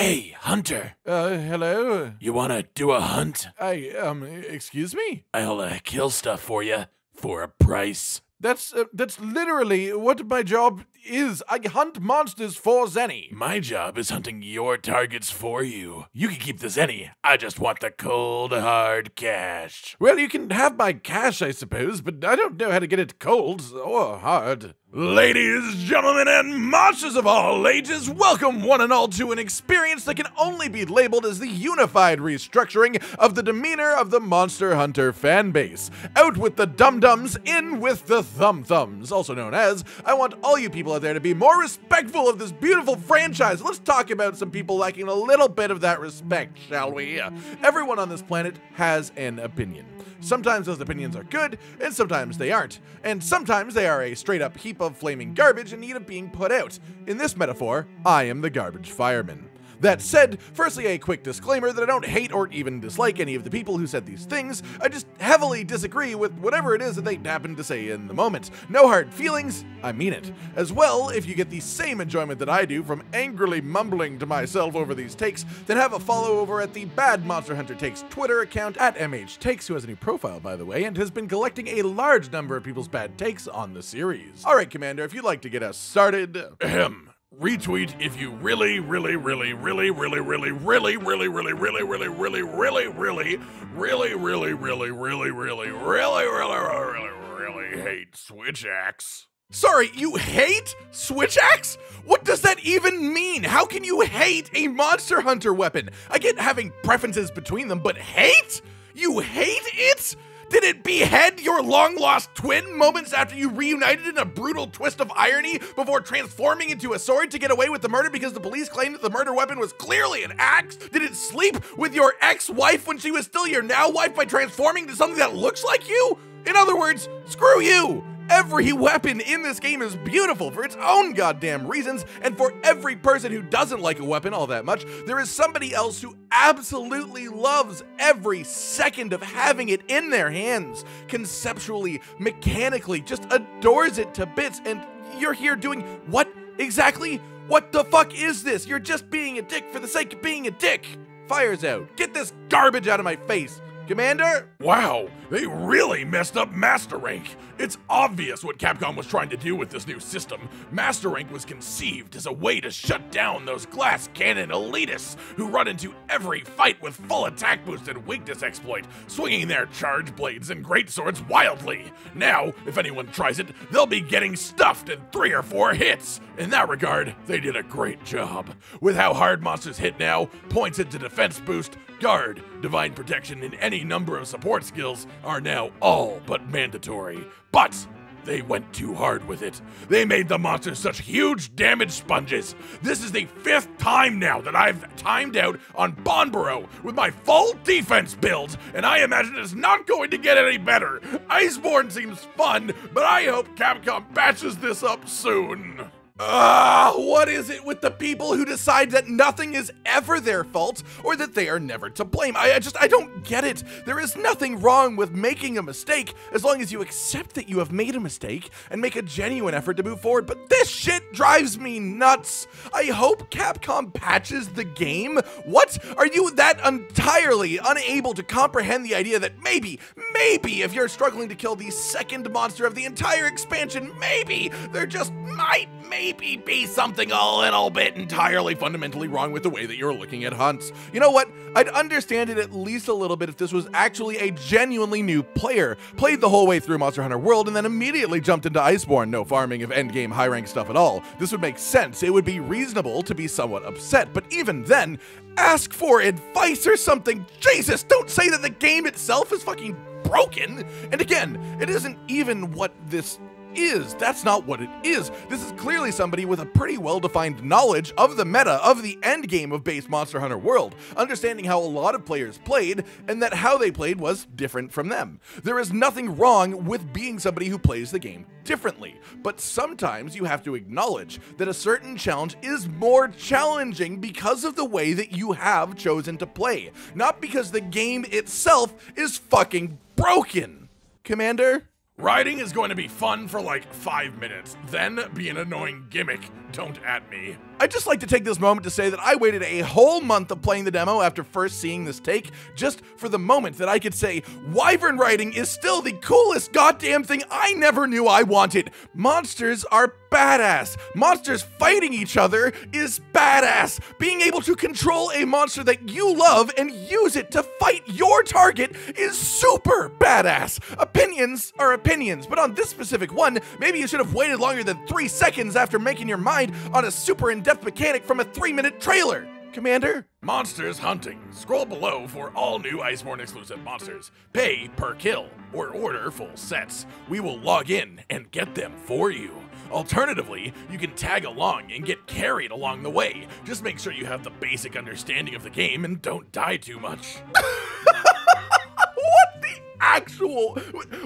Hey, Hunter. Hello? You wanna do a hunt? Excuse me? I'll kill stuff for you for a price. That's literally what my job is. I hunt monsters for Zenny. My job is hunting your targets for you. You can keep the Zenny. I just want the cold, hard cash. Well, you can have my cash, I suppose, but I don't know how to get it cold or hard. Ladies, gentlemen, and monsters of all ages, welcome one and all to an experience that can only be labeled as the unified restructuring of the demeanor of the Monster Hunter fanbase. Out with the dum-dums, in with the thum-thumbs, also known as, I want all you people out there to be more respectful of this beautiful franchise. Let's talk about some people lacking a little bit of that respect, shall we? Everyone on this planet has an opinion. Sometimes those opinions are good, and sometimes they aren't. And sometimes they are a straight-up heap of flaming garbage in need of being put out. In this metaphor, I am the garbage fireman. That said, firstly a quick disclaimer that I don't hate or even dislike any of the people who said these things, I just heavily disagree with whatever it is that they happen to say in the moment. No hard feelings, I mean it. As well, if you get the same enjoyment that I do from angrily mumbling to myself over these takes, then have a follow over at the Bad Monster Hunter Takes Twitter account at MHTakes, who has a new profile by the way, and has been collecting a large number of people's bad takes on the series. Alright Commander, if you'd like to get us started, retweet if you really hate Switch Axe. Sorry, you hate Switch Axe? What does that even mean? How can you hate a Monster Hunter weapon? I get having preferences between them, but hate? You hate it? Did it behead your long-lost twin moments after you reunited in a brutal twist of irony before transforming into a sword to get away with the murder because the police claimed that the murder weapon was clearly an axe? Did it sleep with your ex-wife when she was still your now-wife by transforming into something that looks like you? In other words, screw you! Every weapon in this game is beautiful for its own goddamn reasons, and for every person who doesn't like a weapon all that much, there is somebody else who absolutely loves every second of having it in their hands. Conceptually, mechanically, just adores it to bits, and you're here doing what exactly? What the fuck is this? You're just being a dick for the sake of being a dick. Fire's out. Get this garbage out of my face. Commander? Wow, they really messed up Master Rank. It's obvious what Capcom was trying to do with this new system. Master Rank was conceived as a way to shut down those glass cannon elitists who run into every fight with full attack boost and weakness exploit, swinging their charge blades and greatswords wildly. Now, if anyone tries it, they'll be getting stuffed in 3 or 4 hits. In that regard, they did a great job. With how hard monsters hit now, points into defense boost, guard, divine protection, and any number of support skills are now all but mandatory. But they went too hard with it. They made the monsters such huge damage sponges. This is the 5th time now that I've timed out on Bonboro with my full defense build, and I imagine it's not going to get any better. Iceborne seems fun, but I hope Capcom patches this up soon. What is it with the people who decide that nothing is ever their fault or that they are never to blame? I don't get it. There is nothing wrong with making a mistake as long as you accept that you have made a mistake and make a genuine effort to move forward, but this shit drives me nuts. I hope Capcom patches the game. What? Are you that entirely unable to comprehend the idea that maybe if you're struggling to kill the second monster of the entire expansion, maybe there just might be something a little bit entirely fundamentally wrong with the way that you're looking at hunts. You know what? I'd understand it at least a little bit if this was actually a genuinely new player, played the whole way through Monster Hunter World, and then immediately jumped into Iceborne, no farming of endgame high-rank stuff at all. This would make sense. It would be reasonable to be somewhat upset, but even then, ask for advice or something. Jesus, don't say that the game itself is fucking broken. And again, it isn't even what this is. That's not what it is. This is clearly somebody with a pretty well-defined knowledge of the meta of the endgame of base Monster Hunter World, understanding how a lot of players played, and that how they played was different from them. There is nothing wrong with being somebody who plays the game differently, but sometimes you have to acknowledge that a certain challenge is more challenging because of the way that you have chosen to play, not because the game itself is fucking broken. Commander? Riding is going to be fun for like 5 minutes, then be an annoying gimmick. Don't at me. I'd just like to take this moment to say that I waited a whole month of playing the demo after first seeing this take, just for the moment that I could say, wyvern riding is still the coolest goddamn thing I never knew I wanted. Monsters are badass. Monsters fighting each other is badass. Being able to control a monster that you love and use it to fight your target is super badass. Opinions are opinions, but on this specific one, maybe you should have waited longer than 3 seconds after making your mind on a super in-depth mechanic from a 3-minute trailer. Commander? Monsters hunting. Scroll below for all new Iceborne exclusive monsters. Pay per kill or order full sets. We will log in and get them for you. Alternatively, you can tag along and get carried along the way. Just make sure you have the basic understanding of the game and don't die too much.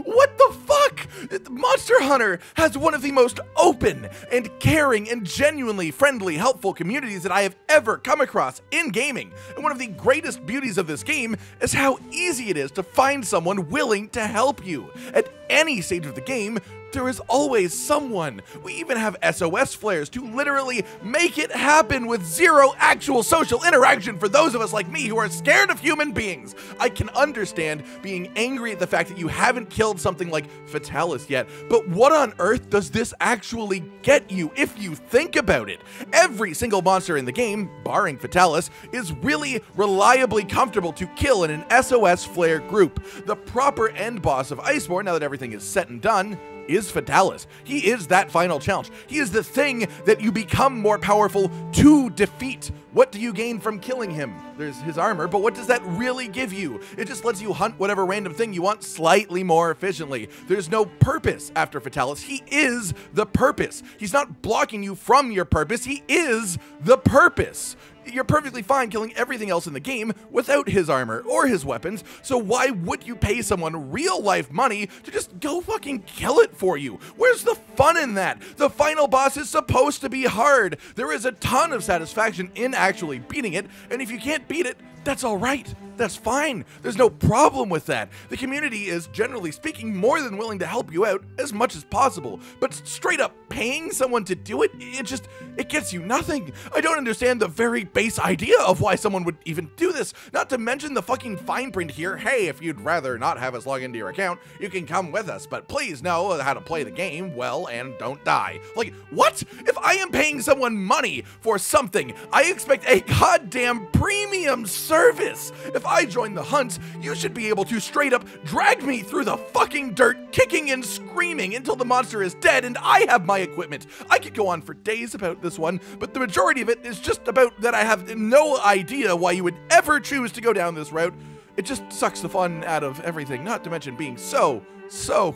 What the fuck? Monster Hunter has one of the most open and caring and genuinely friendly, helpful communities that I have ever come across in gaming. And one of the greatest beauties of this game is how easy it is to find someone willing to help you. At any stage of the game, there is always someone. We even have SOS flares to literally make it happen with zero actual social interaction for those of us like me who are scared of human beings. I can understand being angry at the fact that you haven't killed something like Fatalis yet, but what on earth does this actually get you if you think about it? Every single monster in the game, barring Fatalis, is really reliably comfortable to kill in an SOS flare group. The proper end boss of Iceborne, now that everything is said and done, is Fatalis. He is that final challenge. He is the thing that you become more powerful to defeat. What do you gain from killing him? There's his armor, but what does that really give you? It just lets you hunt whatever random thing you want slightly more efficiently. There's no purpose after Fatalis. He is the purpose. He's not blocking you from your purpose. He is the purpose. You're perfectly fine killing everything else in the game without his armor or his weapons, so why would you pay someone real-life money to just go fucking kill it for you? Where's the fun in that? The final boss is supposed to be hard. There is a ton of satisfaction in actually beating it, and if you can't beat it, that's all right. That's fine. There's no problem with that. The community is, generally speaking, more than willing to help you out as much as possible, but straight up paying someone to do it, it gets you nothing. I don't understand the very base idea of why someone would even do this, not to mention the fucking fine print here. Hey, if you'd rather not have us log into your account, you can come with us, but please know how to play the game well and don't die. Like, what? If I am paying someone money for something, I expect a goddamn premium service. If I join the hunt, you should be able to straight up drag me through the fucking dirt, kicking and screaming until the monster is dead and I have my equipment. I could go on for days about this one, but the majority of it is just about that I have no idea why you would ever choose to go down this route. It just sucks the fun out of everything, not to mention being so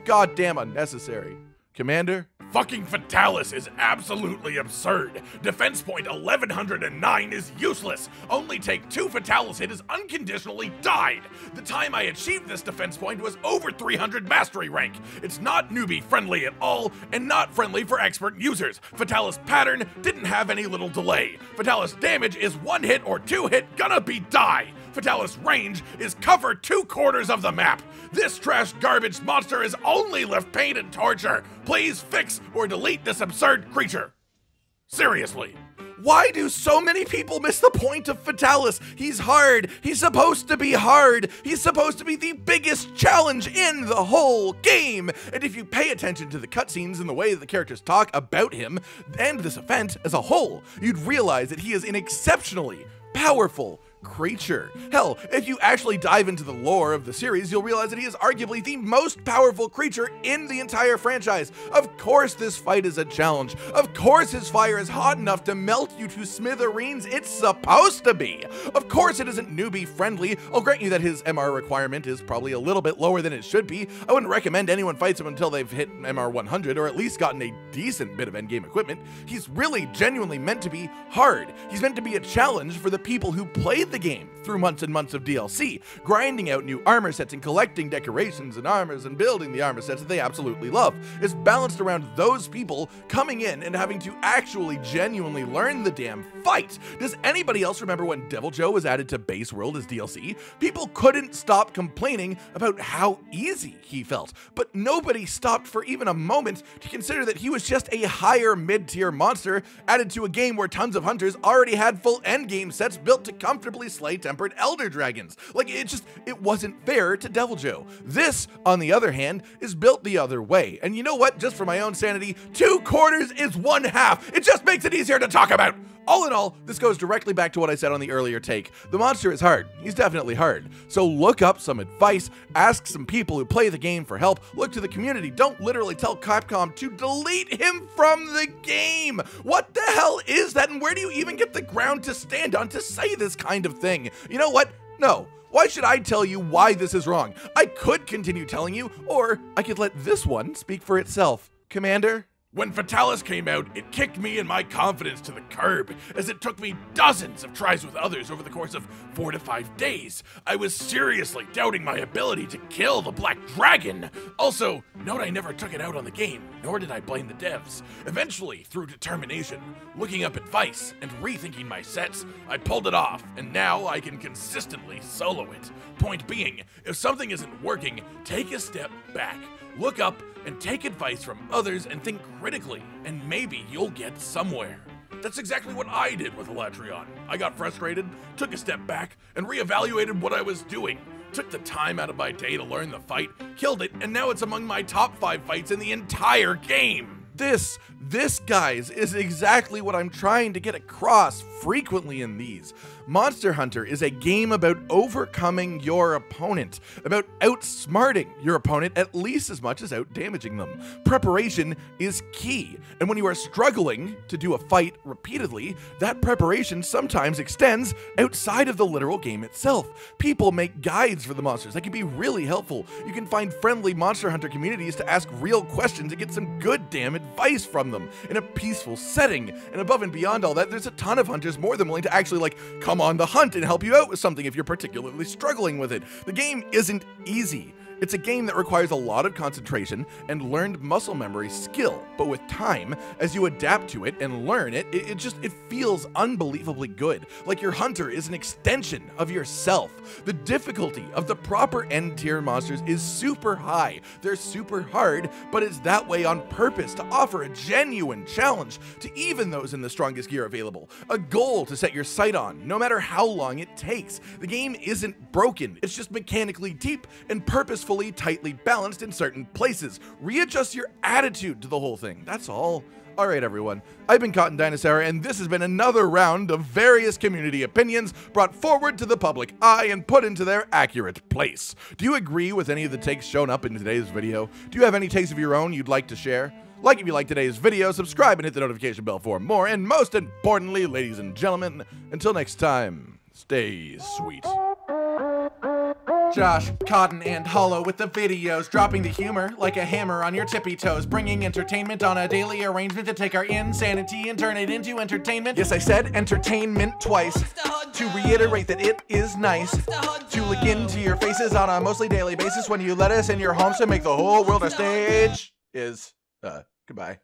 goddamn unnecessary. Commander? Fucking Fatalis is absolutely absurd. Defense point 1109 is useless. Only take 2 Fatalis hit is unconditionally died. The time I achieved this defense point was over 300 mastery rank. It's not newbie friendly at all, and not friendly for expert users. Fatalis pattern didn't have any little delay. Fatalis damage is 1 hit or 2 hit gonna be die. Fatalis range is cover 2/4 of the map. This trash garbage monster is only left pain and torture. Please fix or delete this absurd creature. Seriously. Why do so many people miss the point of Fatalis? He's hard. He's supposed to be hard. He's supposed to be the biggest challenge in the whole game. And if you pay attention to the cutscenes and the way that the characters talk about him and this event as a whole, you'd realize that he is an exceptionally powerful creature. Hell, if you actually dive into the lore of the series, you'll realize that he is arguably the most powerful creature in the entire franchise. Of course this fight is a challenge. Of course his fire is hot enough to melt you to smithereens. It's supposed to be. Of course it isn't newbie friendly. I'll grant you that his MR requirement is probably a little bit lower than it should be. I wouldn't recommend anyone fights him until they've hit MR 100 or at least gotten a decent bit of endgame equipment. He's really genuinely meant to be hard. He's meant to be a challenge for the people who play played the game through months and months of DLC, grinding out new armor sets and collecting decorations and armors and building the armor sets that they absolutely love. It's balanced around those people coming in and having to actually genuinely learn the damn fight. Does anybody else remember when Devil Joe was added to Base World as DLC? People couldn't stop complaining about how easy he felt, but nobody stopped for even a moment to consider that he was just a higher mid-tier monster added to a game where tons of hunters already had full endgame sets built to comfortably slay tempered elder dragons. Like, it wasn't fair to Devil Joe. This, on the other hand, is built the other way. And you know what? Just for my own sanity, 2/4 is 1/2. It just makes it easier to talk about. All in all, this goes directly back to what I said on the earlier take. The monster is hard. He's definitely hard. So look up some advice, ask some people who play the game for help, look to the community. Don't literally tell Capcom to delete him from the game. What the hell is that, and where do you even get the ground to stand on to say this kind of thing? You know what? No. Why should I tell you why this is wrong? I could continue telling you, or I could let this one speak for itself. Commander? When Fatalis came out, it kicked me and my confidence to the curb, as it took me dozens of tries with others over the course of 4 to 5 days. I was seriously doubting my ability to kill the Black Dragon. Also, note I never took it out on the game, nor did I blame the devs. Eventually, through determination, looking up advice, and rethinking my sets, I pulled it off, and now I can consistently solo it. Point being, if something isn't working, take a step back, look up, and take advice from others and think critically, and maybe you'll get somewhere. That's exactly what I did with Elatrion. I got frustrated, took a step back, and reevaluated what I was doing. Took the time out of my day to learn the fight, killed it, and now it's among my top 5 fights in the entire game. This, guys, is exactly what I'm trying to get across frequently in these. Monster Hunter is a game about overcoming your opponent, about outsmarting your opponent at least as much as outdamaging them. Preparation is key, and when you are struggling to do a fight repeatedly, that preparation sometimes extends outside of the literal game itself. People make guides for the monsters that can be really helpful. You can find friendly Monster Hunter communities to ask real questions and get some good damn advice from them in a peaceful setting. And above and beyond all that, there's a ton of hunters more than willing to actually come on the hunt and help you out with something if you're particularly struggling with it. The game isn't easy. It's a game that requires a lot of concentration and learned muscle memory skill, but with time, as you adapt to it and learn it, it feels unbelievably good. Like your hunter is an extension of yourself. The difficulty of the proper end tier monsters is super high. They're super hard, but it's that way on purpose to offer a genuine challenge to even those in the strongest gear available. A goal to set your sight on, no matter how long it takes. The game isn't broken, it's just mechanically deep and purposefully tightly balanced in certain places. Readjust your attitude to the whole thing, that's all. Alright everyone, I've been Cotton Dinosaur, and this has been another round of various community opinions brought forward to the public eye and put into their accurate place. Do you agree with any of the takes shown up in today's video? Do you have any takes of your own you'd like to share? Like if you like today's video, subscribe and hit the notification bell for more, and most importantly, ladies and gentlemen, until next time, stay sweet. Josh, Cotton, and Hollow with the videos, dropping the humor like a hammer on your tippy toes, bringing entertainment on a daily arrangement to take our insanity and turn it into entertainment. Yes, I said entertainment twice, to reiterate that it is nice to look into your faces on a mostly daily basis when you let us in your homes to make the whole world a stage. Goodbye.